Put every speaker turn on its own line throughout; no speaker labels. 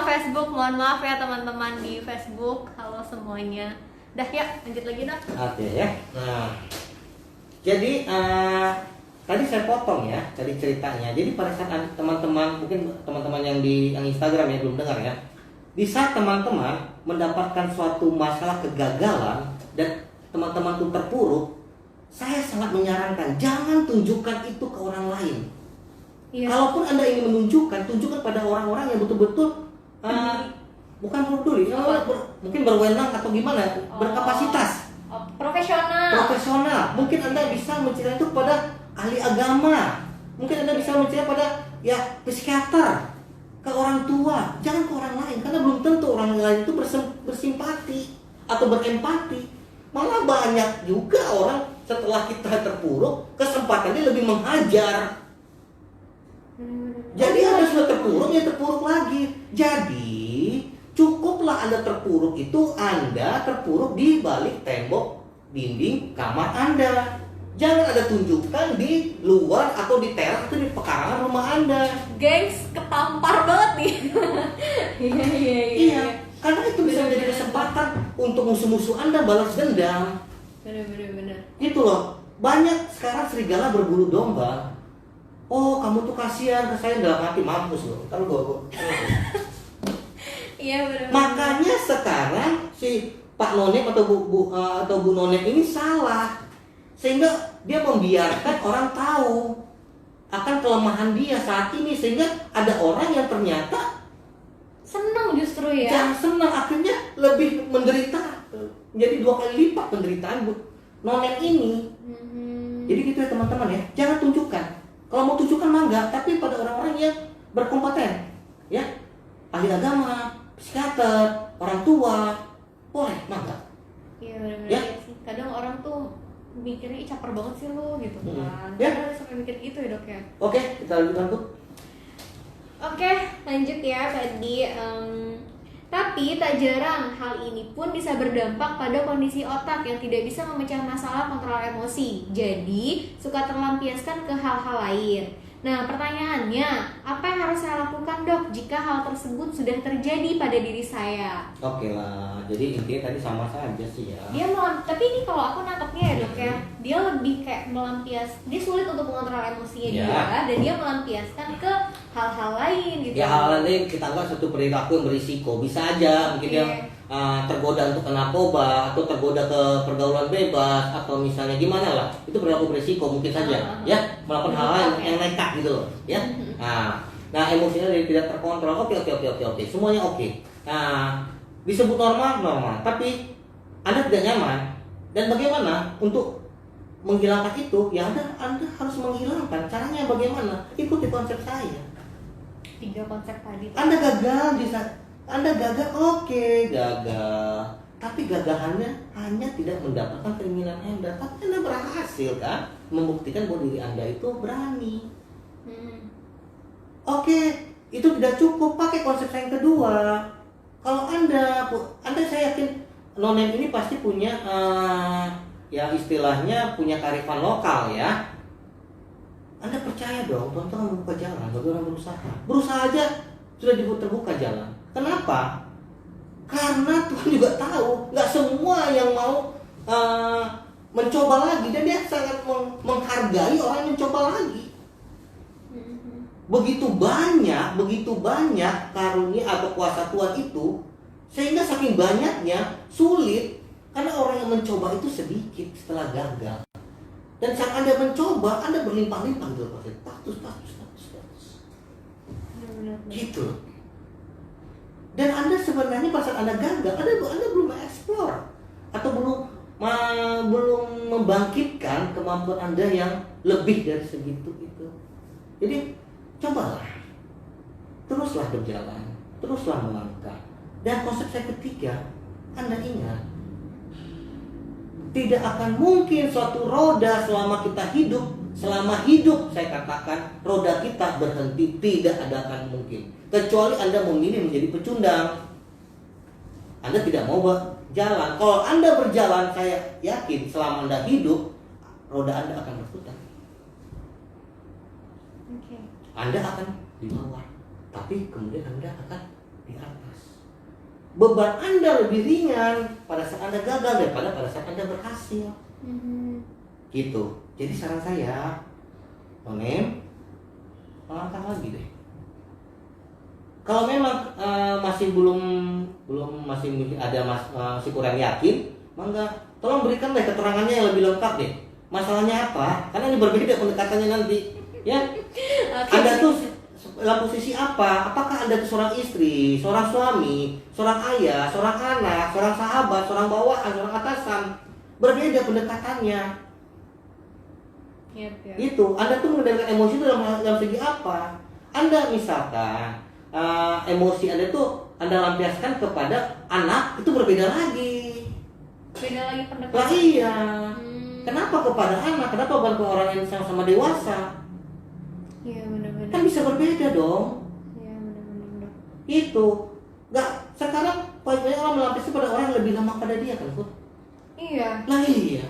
Facebook, mohon maaf ya teman-teman di Facebook. Halo semuanya. Dah ya, lanjut lagi dah.
Oke ya. Nah, jadi tadi saya potong ya dari ceritanya. Jadi pada saat teman-teman, mungkin teman-teman yang di Instagram ya belum dengar ya. Di saat teman-teman mendapatkan suatu masalah kegagalan dan teman-teman tuh terpuruk, saya sangat menyarankan jangan tunjukkan itu ke orang lain. Iya. Kalaupun Anda ingin menunjukkan, tunjukkan pada orang-orang yang betul-betul bukan peduli, mungkin berwenang atau gimana, berkapasitas. Profesional. Mungkin Anda bisa menceritakan itu pada ahli agama. Mungkin Anda bisa menceritakan pada psikiater, ke orang tua, jangan ke orang lain, karena belum tentu orang lain itu bersimpati atau berempati. Malah banyak juga orang setelah kita terpuruk, kesempatannya lebih menghajar. Jadi Anda sudah terpuruk, ya terpuruk lagi. Jadi cukuplah Anda terpuruk itu Anda terpuruk di balik tembok dinding kamar Anda. Jangan ada tunjukkan di luar atau di teras atau di pekarangan rumah Anda.
Gengs, ketampar banget nih. Iya.
Karena itu bisa menjadi kesempatan untuk musuh-musuh Anda balas dendam.
Bener.
Itu loh. Banyak sekarang serigala berburu domba. Oh, kamu tuh kasihan ke saya, dalam hati mampus loh. Kalau gua.
Iya benar.
Makanya sekarang si Pak Nonek atau Bu Nonek ini salah. Sehingga dia membiarkan orang tahu akan kelemahan dia saat ini, sehingga ada orang yang ternyata
senang justru ya.
Jangan senang, akhirnya lebih menderita. Jadi 2 kali lipat penderitaan Bu Nonek ini. Jadi gitu ya teman-teman ya. Jangan tunjukkan. Kalau mau tunjukkan mangga, tapi pada orang-orang yang berkompeten, ya, ahli agama, psikiater, orang tua, boleh mangga.
Iya benar-benar
ya?
sih. Kadang orang tuh mikirnya caper banget sih lo gitu kan.
Ya.
Kita sampai mikir gitu ya dok ya.
Oke, kita lanjutkan tuh.
Oke, lanjut ya tadi. Tapi tak jarang hal ini pun bisa berdampak pada kondisi otak yang tidak bisa memecah masalah kontrol emosi. Jadi suka terlampiaskan ke hal-hal lain. Nah pertanyaannya, apa yang harus saya lakukan dok jika hal tersebut sudah terjadi pada diri saya?
Oke lah, jadi intinya tadi sama saja sih ya.
Tapi ini kalau aku nangkepnya ya dok ya, dia lebih kayak dia sulit untuk mengontrol emosinya dia, dan dia melampiaskan ke hal-hal lain gitu.
Ya hal lain kita anggap satu perilaku yang berisiko, bisa aja mungkin dia tergoda untuk ke narkoba atau tergoda ke pergaulan bebas atau misalnya gimana lah, itu perilaku berisiko mungkin saja ya, melakukan hal-hal yang nekat gitu loh ya. Nah emosinya tidak terkontrol, oke, semuanya oke. Nah disebut normal, tapi Anda tidak nyaman, dan bagaimana untuk menghilangkan itu? Ya Anda harus menghilangkan. Caranya bagaimana? Ikuti konsep saya.
3 konsep tadi.
Anda gagal di saat Anda gagal, oke, gagal. Tapi gagahannya hanya tidak mendapatkan keinginan Anda, tapi Anda berhasil kan membuktikan bahwa diri Anda itu berani. Oke, itu tidak cukup, pakai konsep yang kedua. Kalau Anda saya yakin Nonek ini pasti punya ya istilahnya punya kearifan lokal ya. Anda percaya dong, Tuhan akan membuka jalan bagi orang berusaha aja sudah terbuka jalan. Kenapa? Karena Tuhan juga tahu nggak semua yang mau mencoba lagi, dan dia sangat menghargai orang yang mencoba lagi. Begitu banyak karunia atau kuasa Tuhan itu, sehingga saking banyaknya sulit, karena orang yang mencoba itu sedikit setelah gagal. Dan saat Anda mencoba, Anda berlimpah-limpah gitu, status. Gitu. Dan Anda sebenarnya pada saat Anda gagal, Anda belum mengeksplor atau belum membangkitkan kemampuan Anda yang lebih dari segitu itu. Jadi cobalah, teruslah berjalan, teruslah melangkah. Dan konsep saya ketiga, Anda ingat, tidak akan mungkin suatu roda selama hidup saya katakan roda kita berhenti, tidak akan mungkin, kecuali Anda memilih menjadi pecundang. Anda tidak mau berjalan. Kalau Anda berjalan, saya yakin selama Anda hidup, roda Anda akan berputar. Anda akan di bawah, tapi kemudian Anda akan di atas. beban Anda lebih ringan pada saat Anda gagal daripada pada saat Anda berhasil. Gitu. Jadi saran saya, Nonem, melangkah lagi deh. Kalau memang masih belum masih mungkin ada masih kurang yakin, mangga tolong berikan deh keterangannya yang lebih lengkap deh. Masalahnya apa? Karena ini berbeda pendekatannya nanti, ya. Anda tuh dalam posisi apa? Apakah Anda tuh seorang istri, seorang suami, seorang ayah, seorang anak, seorang sahabat, seorang bawahan, seorang atasan? Berbeda pendekatannya.
Yep.
Itu, Anda tuh mengendalikan emosi itu dalam segi apa? Anda misalkan emosi Anda tuh Anda lampiaskan kepada anak, itu berbeda lagi.
Beda lagi pendekatan.
Lah iya. Kenapa kepada anak? Kenapa bukan ke orang yang sama-sama dewasa?
Iya benar-benar.
Kan bisa berbeda dong.
Iya benar-benar.
Itu. Nggak, sekarang banyak orang melampiaskan pada orang yang lebih lama pada dia kan, Put?
Iya.
Lah iya.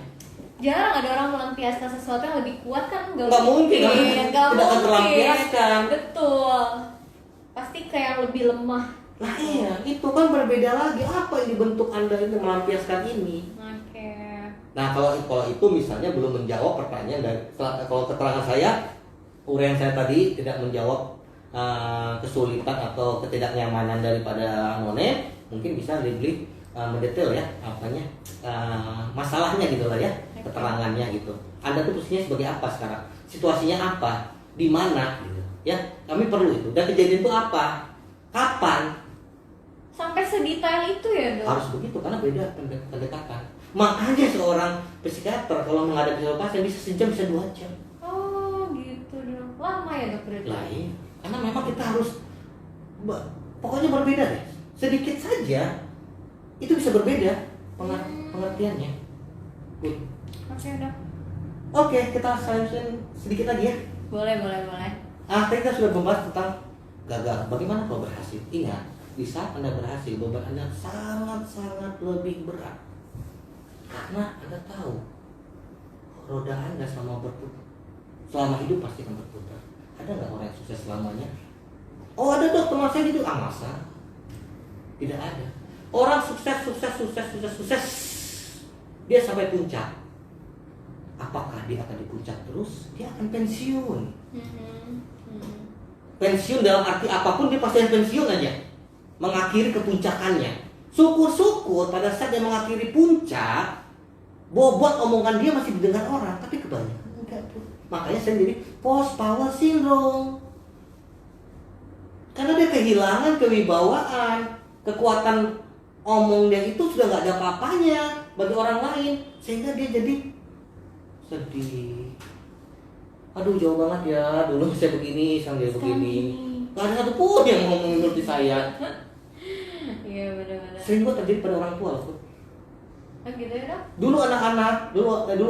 Jarang ada orang melampiaskan sesuatu yang lebih kuat kan?
Nggak mungkin.
Nggak
Tidak akan
mungkin.
terlampiaskan.
Betul. Pasti kayak lebih lemah.
Lah iya, itu kan berbeda lagi. Apa yang dibentuk Anda itu melampiaskan ini?
Oke.
Nah, kalau itu misalnya belum menjawab pertanyaan dari kalau keterangan saya, uraian saya tadi tidak menjawab kesulitan atau ketidaknyamanan daripada None, mungkin bisa lebih mendetail ya apanya masalahnya gitu lah ya, keterangannya gitu. Anda tuh posisinya sebagai apa sekarang? Situasinya apa? Di mana gitu. Ya, kami perlu itu. Dan kejadian itu apa? Kapan?
Sampai sedetail itu ya, Dok?
Harus begitu karena beda pendekatan. Makanya seorang psikiater kalau menghadapi seorang pasien bisa sejam, bisa 2 jam.
Oh, gitu dong. Lama ya, Dok, berarti?
Lain, karena memang kita harus pokoknya berbeda deh. Sedikit saja itu bisa berbeda pengertiannya. Good.
Oke, Dok.
Oke, kita selanjutnya sedikit lagi ya.
Boleh.
Tadi kita sudah membahas tentang gagal. Bagaimana kalau berhasil? Ingat, di saat Anda berhasil, beban Anda sangat-sangat lebih berat. Karena Anda tahu roda Anda selama hidup pasti akan berputar. Ada nggak orang yang sukses selamanya? Oh ada Dok, teman saya gitu. Masa? Tidak ada. Orang sukses dia sampai puncak. Apakah dia akan di puncak terus? Dia akan pensiun. Pensiun dalam arti apapun dia pasti pensiun aja. Mengakhiri kepuncakannya. Syukur-syukur pada saat dia mengakhiri puncak, bobot omongan dia masih didengar orang, tapi kebanyakan enggak tuh. Makanya saya jadi post power syndrome. Karena dia kehilangan kewibawaan, kekuatan omong dia itu sudah nggak ada apa-apanya bagi orang lain, sehingga dia jadi sedih. Aduh jauh banget ya, dulu saya begini, sekarang dia begini. Gak ada satu pun yang ngomongin seperti saya.
Iya benar-benar.
Sering gue terjadi pada orang tua loh.
Gitu ya, Dok?
Dulu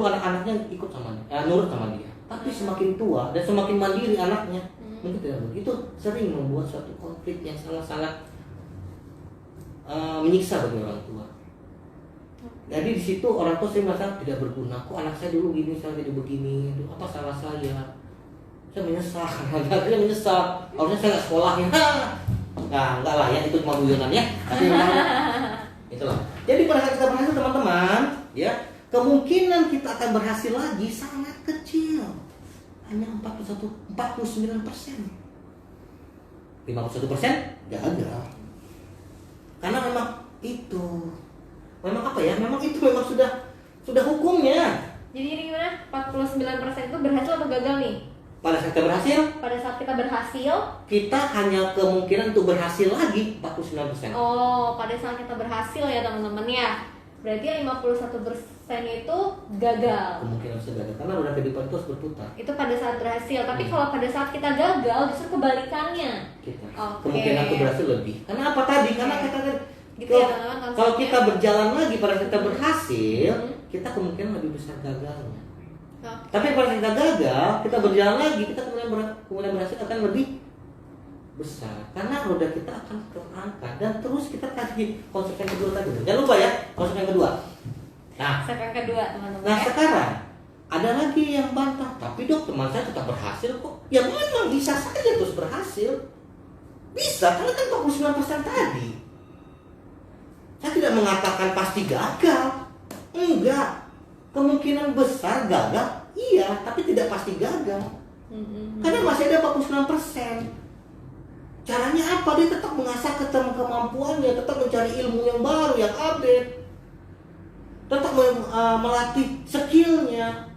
anak-anaknya ikut sama dia, nurut sama dia. Tapi semakin tua dan semakin mandiri anaknya, mungkin tidak begitu. Sering membuat suatu konflik yang sangat-sangat menyiksa bagi orang tua. Jadi di situ orang tua saya merasa tidak berguna. Kok anak saya dulu gini, sekarang jadi begini? Itu apa salah saya? Saya menyesal. Saya menyesal. Harusnya saya nggak sekolahnya. Nah, enggak lah ya, itu cuma guyonan ya. Tapi memang itulah. Jadi pada saat kita berhasil teman-teman, ya kemungkinan kita akan berhasil lagi sangat kecil. Hanya 49%. 51% gagal. Karena memang itu. Memang apa ya? Memang itu memang sudah hukumnya.
Jadi ini gimana? 49% itu berhasil atau gagal nih?
Pada saat kita berhasil,
Pada saat kita berhasil,
kita hanya kemungkinan untuk berhasil lagi 49%.
oh pada saat kita berhasil ya teman-teman ya. Berarti yang 51% itu gagal.
Kemungkinan bisa gagal karena roda kehidupan itu harus berputar.
Itu pada saat berhasil. Tapi kalau pada saat kita gagal justru kebalikannya.
Kita
Oke.
kemungkinan untuk berhasil lebih. Karena apa tadi? Karena kita
Gitu ya teman-teman konsepnya.
kalau kita berjalan lagi pada saat kita berhasil, kita kemungkinan lebih besar gagalnya.
Oh.
Tapi pada saat kita gagal, kita berjalan lagi, kita kemudian berhasil akan lebih besar. Karena roda kita akan terangkat dan terus kita tadi konsep yang kedua tadi. Jangan lupa ya, konsep yang kedua. Nah,
Step yang kedua teman-teman.
nah sekarang ada lagi yang bantah. Tapi Dok, teman saya tetap berhasil kok. Ya memang bisa saja terus berhasil. Bisa, karena kan 49% tadi. mengatakan pasti gagal. Enggak. Kemungkinan besar gagal, iya, tapi tidak pasti gagal. Karena masih ada 46%. Caranya apa? Dia tetap mengasah kemampuannya, tetap mencari ilmu yang baru, yang update, tetap melatih skillnya.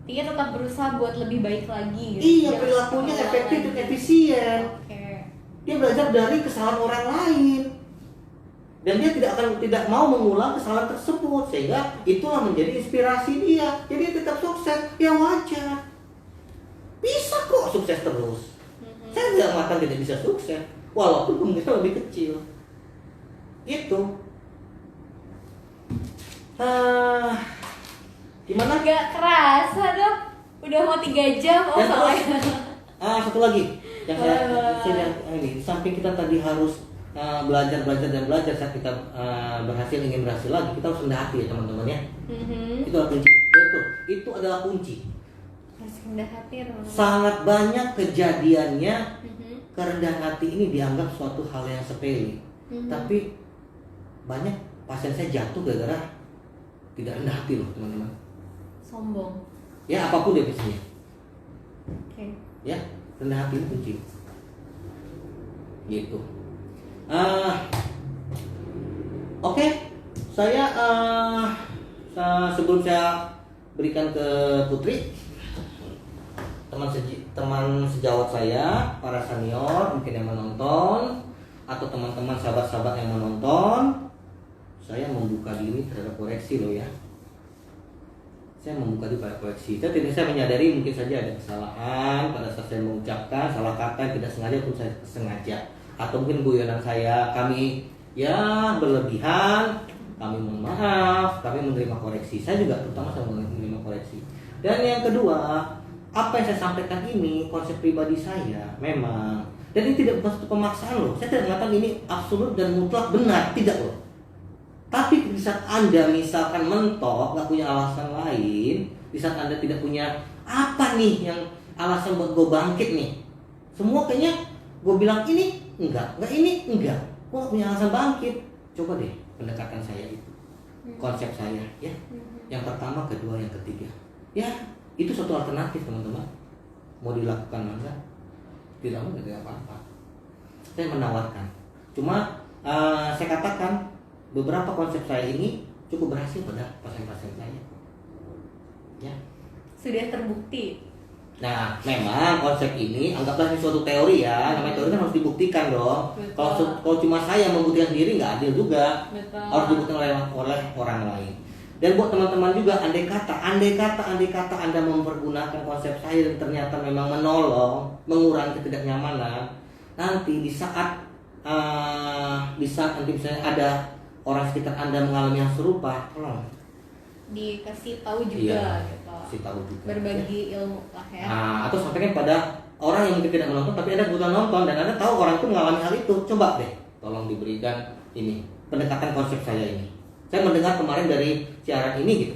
Dia tetap berusaha buat lebih baik lagi. Gitu.
Iya, perilakunya efektif dan efisien. Dia belajar dari kesalahan orang lain, dan dia tidak mau mengulang kesalahan tersebut, sehingga itulah menjadi inspirasi dia. Jadi dia tetap sukses, ya wajar. Bisa kok sukses terus. Saya tidak mengatakan tidak bisa sukses, walaupun kemungkinan lebih kecil. Gitu. Gimana?
Gak kerasa dok, udah mau 3 jam. Oh soalnya.
Satu lagi yang saya ini, samping kita tadi harus belajar saat kita ingin berhasil lagi, kita harus rendah hati ya teman-teman ya. Itu adalah kunci. Betul, itu adalah kunci.
Harus rendah hati ya teman-teman.
Sangat banyak kejadiannya kerendahan hati ini dianggap suatu hal yang sepele, tapi banyak pasien saya jatuh gara-gara tidak rendah hati loh teman-teman.
Sombong.
Ya apapun definisinya. Ya, rendah hati itu kunci. Gitu. Oke. Saya sebelum saya berikan ke Putri, teman sejawat saya, para senior mungkin yang menonton, atau teman-teman sahabat-sahabat yang menonton, saya membuka diri terhadap koreksi loh ya. Saya membuka diri pada koreksi. Saya menyadari mungkin saja ada kesalahan pada saat saya mengucapkan salah kata yang tidak sengaja pun saya sengaja, atau mungkin guyonan kami ya berlebihan. Kami mohon maaf, kami menerima koreksi. Saya juga terutama saya menerima koreksi. Dan yang kedua, apa yang saya sampaikan ini konsep pribadi saya memang, dan ini tidak bermaksud pemaksaan loh. Saya tidak mengatakan ini absolut dan mutlak benar, tidak loh. Tapi di saat Anda misalkan mentok, gak punya alasan lain, di saat Anda tidak punya apa nih yang alasan buat gue bangkit nih, semua kayaknya gue bilang ini enggak ini enggak, gue gak punya alasan bangkit. Coba deh pendekatan saya itu, konsep saya ya. Yang pertama, kedua, yang ketiga, ya itu suatu alternatif teman-teman. Mau dilakukan enggak? Tidak mau, tidak apa-apa. Saya menawarkan. Cuma saya katakan beberapa konsep saya ini cukup berhasil pada pasien-pasien saya. Ya.
Sudah terbukti.
Nah, memang konsep ini anggaplah ini suatu teori ya. Namanya teori kan harus dibuktikan dong. Kalau cuma saya membuktikan sendiri nggak adil juga.
Betul.
Harus dibuktikan oleh orang lain. Dan buat teman-teman juga, andai kata Anda mempergunakan konsep saya dan ternyata memang menolong, mengurangi ketidaknyamanan, nanti di saat nanti misalnya ada orang sekitar Anda mengalami yang serupa, tolong
dikasih tahu juga,
iya,
gitu.
kasih tahu juga.
Berbagi ilmu lah ya.
Atau sampaikan pada orang yang mungkin tidak menonton tapi Anda kebetulan nonton dan Anda tahu orang itu mengalami hal itu, coba deh tolong diberikan ini pendekatan konsep saya ini. Saya mendengar kemarin dari siaran ini gitu,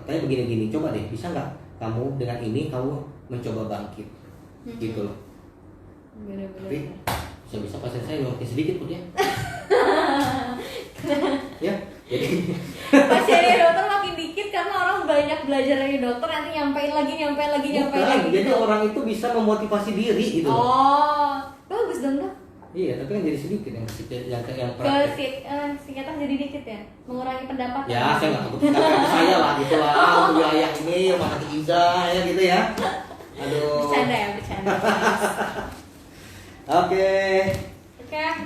katanya begini-gini, coba deh bisa nggak kamu dengan ini kamu mencoba bangkit, gitu loh.
Bener-bener.
Tapi bisa pasien saya makin sedikit pun ya. Ya, jadi
pasiennya dokter makin dikit karena orang banyak belajar dari dokter, nanti nyampein lagi.
Bukan, jadi
gitu.
orang itu bisa memotivasi diri gitu loh.
Oh, bagus dong dok.
Iya, tapi kan jadi sedikit yang praktek.
Singkatan jadi dikit ya, mengurangi pendapatan.
Ya, saya nggak kebutuhan ke saya lah gitu lah, untuk biaya ini rumah sakit Iza ya gitu ya. Aduh.
Bercanda.
Oke,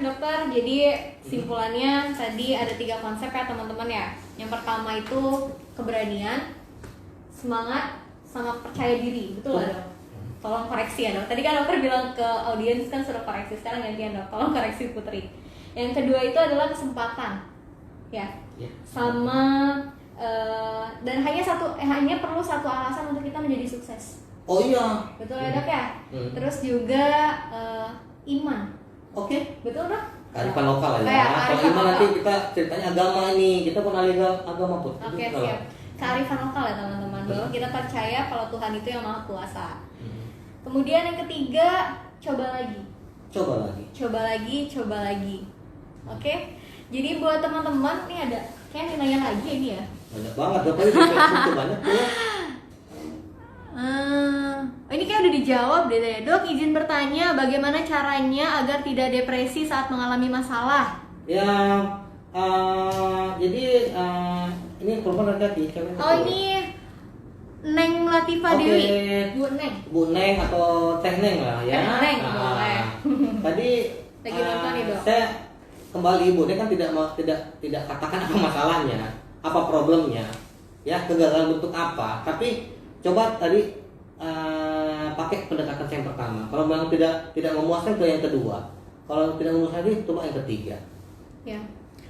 dokter, jadi simpulannya tadi ada 3 konsep ya teman-teman ya. Yang pertama itu keberanian, semangat, sama percaya diri, betul nggak dok? Tolong koreksi ya dok. Tadi kan dokter bilang ke audiens kan sudah koreksi, sekarang gantian dok. Tolong koreksi Putri. Yang kedua itu adalah kesempatan, ya. Sama dan hanya perlu satu alasan untuk kita menjadi sukses.
Oh iya.
Betul ya dok ya. Terus juga iman.
Oke.
Betul dok.
Kearifan lokal ya. Kalau iman nanti kita ceritanya agama ini, kita pun ahli agama pun.
Oke, siap. Kearifan lokal ya teman-teman, bahwa kita percaya kalau Tuhan itu yang maha kuasa. Kemudian yang ketiga, coba lagi. Oke. Jadi buat teman-teman nih ada kayak nanya lagi ini ya.
Banyak banget, berapa di Facebook tuh banyak tuh.
Ini kayak udah dijawab deh ya. Dok, izin bertanya bagaimana caranya agar tidak depresi saat mengalami masalah?
Ya, jadi ini perempuan hati-hati.
Oh ini Neng Latifa
Oke.
Dewi, Bu Neng.
Bu Neng atau Teh Neng lah ya.
Teh Neng, boleh.
Tadi
Lagi nonton nih, Dok.
saya kembali Bu Neng kan tidak katakan apa masalahnya, apa problemnya, ya kegagalan bentuk apa. Tapi coba tadi pakai pendekatan yang pertama. Kalau memang tidak memuaskan ke yang kedua. Kalau tidak memuaskan lagi coba yang ketiga.
Ya.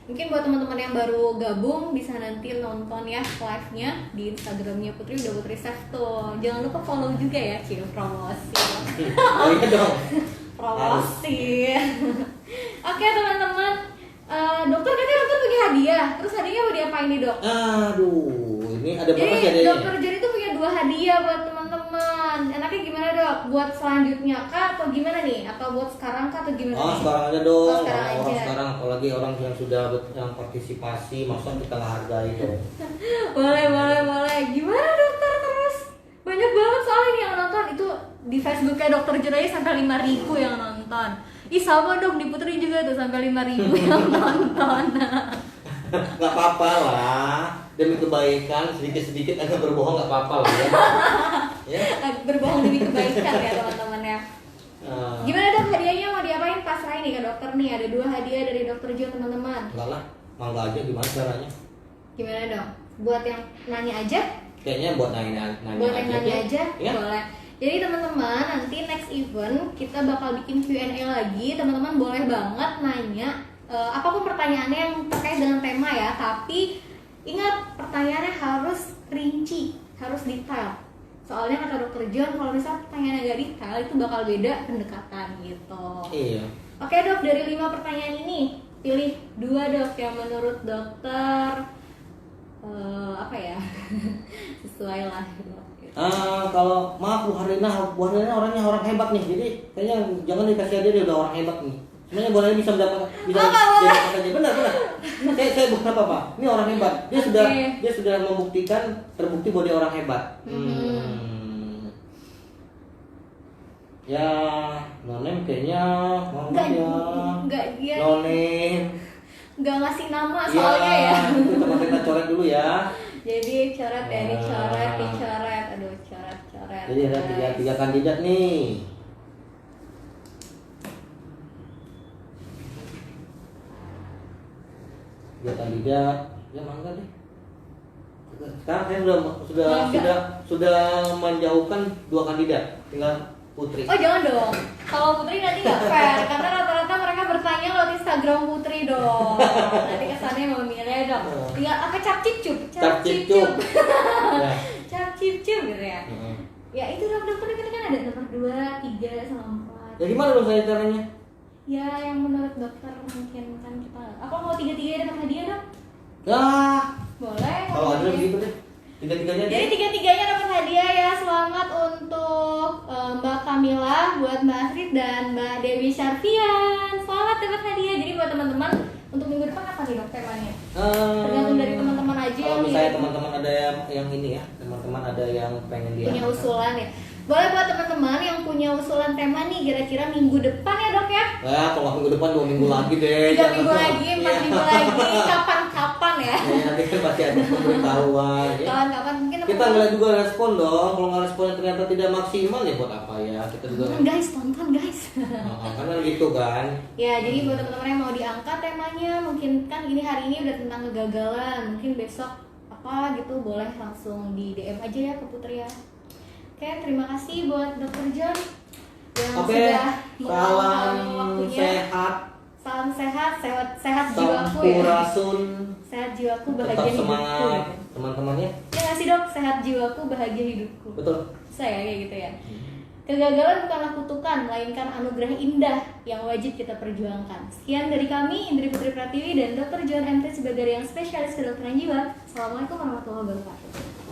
Mungkin buat teman-teman yang baru gabung bisa nanti nonton ya live-nya di Instagramnya Putri, udah Putri save tuh. Jangan lupa follow juga ya, Cil, promosi.
Oh iya dong.
Promosi. Oke teman-teman, dokter katanya dokter punya hadiah. Terus hadiahnya mau diapain nih dok?
Aduh, ini ada berapa sih
Jadi
hadiahnya?
dokter Joni tuh punya 2 hadiah buat teman-teman. Enaknya gimana dok? Buat selanjutnya kah atau gimana nih? Atau buat sekarang kah atau gimana?
Oh,
nih?
sekarang aja dong.
Oh, sekarang
Orang
aja.
sekarang, apalagi orang yang sudah yang partisipasi, masa kita nggak hargai dong.
Boleh. Gimana dokter terus? Banyak banget soalnya nih yang nonton. Itu di Facebooknya dokter Joni aja sampai 5.000 yang nonton. Ih sama dong di Putri juga tuh sampai 5.000 yang nonton.
Nggak apa-apa lah, demi kebaikan sedikit-sedikit agak berbohong nggak apa-apa lah ya. Ya.
Berbohong demi kebaikan ya teman-teman ya. Gimana dok hadiahnya mau diapain? Pasrahin nih ke dokter nih, ada 2 hadiah dari dokter Jo teman-teman.
Enggak lah, mangga aja gimana caranya?
Gimana dong? Buat yang nanya aja?
Kayaknya buat nanya
Buat yang nanya
tuh.
aja?
Ya.
Boleh. Jadi teman-teman nanti next event kita bakal bikin Q&A lagi. Teman-teman boleh banget nanya apapun pertanyaannya yang terkait dengan tema ya. Tapi ingat pertanyaannya harus rinci, harus detail. Soalnya kata dokter John kalau misalnya pertanyaannya nggak detail itu bakal beda pendekatan gitu.
Iya.
Oke dok, dari 5 pertanyaan ini pilih 2 dok yang menurut dokter apa ya sesuai lah dok.
Kalau maaf Bu Harlina orangnya orang hebat nih, jadi kayaknya jangan dikasih hadiah, dia udah orang hebat nih. Sebenarnya Bu Harlina bisa jadi apa aja, benar. Saya bukan apa-apa. Ini orang hebat. Dia sudah membuktikan, terbukti bahwa dia orang hebat. Ya, nonem kayaknya
Enggak dia
nonem.
nggak ngasih nama soalnya ya.
Itu coba kita coret dulu ya.
Jadi coret ya, dicoret. Aduh, coret.
Jadi ada tiga kandidat nih. Tiga kandidat, ya mangga deh. Sekarang saya sudah menjauhkan 2 kandidat, tinggal Putri.
Oh jangan dong, kalau Putri nanti nggak fair karena rata-rata mereka bertanya lewat Instagram Putri dong. Nanti kesannya memilih dong. Tinggal apa cap cip-cup.
Ya.
Cap cip-cup gitu ya. Ya itu dokter kita kan ada nomor 2, 3, sama 4.
Ya gimana dong saya caranya?
Ya yang menurut dokter mungkin kan kita. Apa mau 3-3 dapat hadiah dok?
Ya,
Boleh.
kalau ada begitu deh. Tiga-tiganya
Jadi
deh.
3-3-nya dapat hadiah ya. Selamat untuk Mbak Kamila, buat Mbak Astrid dan Mbak Dewi Syarfian. Selamat dapat hadiah. Jadi buat teman-teman untuk minggu depan apa nih dok temanya? Tergantung dari teman-teman aja.
Kalau misalnya teman-teman ada yang ini ya, teman-teman ada yang pengen dia
punya usulan ya. Boleh buat teman-teman yang punya usulan tema nih kira-kira minggu depan ya dok ya.
Ya, kalau minggu depan 2 minggu lagi deh.
3 minggu lagi, 4
Iya.
minggu lagi, kapan-kapan ya.
Ya, nanti kan pasti ada pemberitahuan ya.
Kapan-kapan mungkin
Kita ngeliat juga respon dong. Kalau nggak responnya ternyata tidak maksimal ya buat apa ya? Kita juga
guys, tonton guys.
karena gitu kan.
Ya, jadi buat teman-teman yang mau diangkat temanya, mungkin kan ini hari ini udah tentang kegagalan, mungkin besok apa gitu boleh langsung di DM aja ya ke Putri ya. Oke, terima kasih buat Dr. John yang
Oke,
sudah
salam
waktunya.
sehat,
Salam sehat jiwaku ya.
sampurasun,
Sehat jiwaku
tetap
bahagia hidupku.
semangat
Gitu.
teman-teman ya.
Ya nggak sih dok, sehat jiwaku bahagia hidupku.
Betul.
Saya kayak gitu ya. Kegagalan bukanlah kutukan, melainkan anugerah indah yang wajib kita perjuangkan. Sekian dari kami, Indri Putri Pratiwi dan Dr. John MT sebagai yang spesialis kedokteran jiwa. Assalamualaikum warahmatullahi wabarakatuh.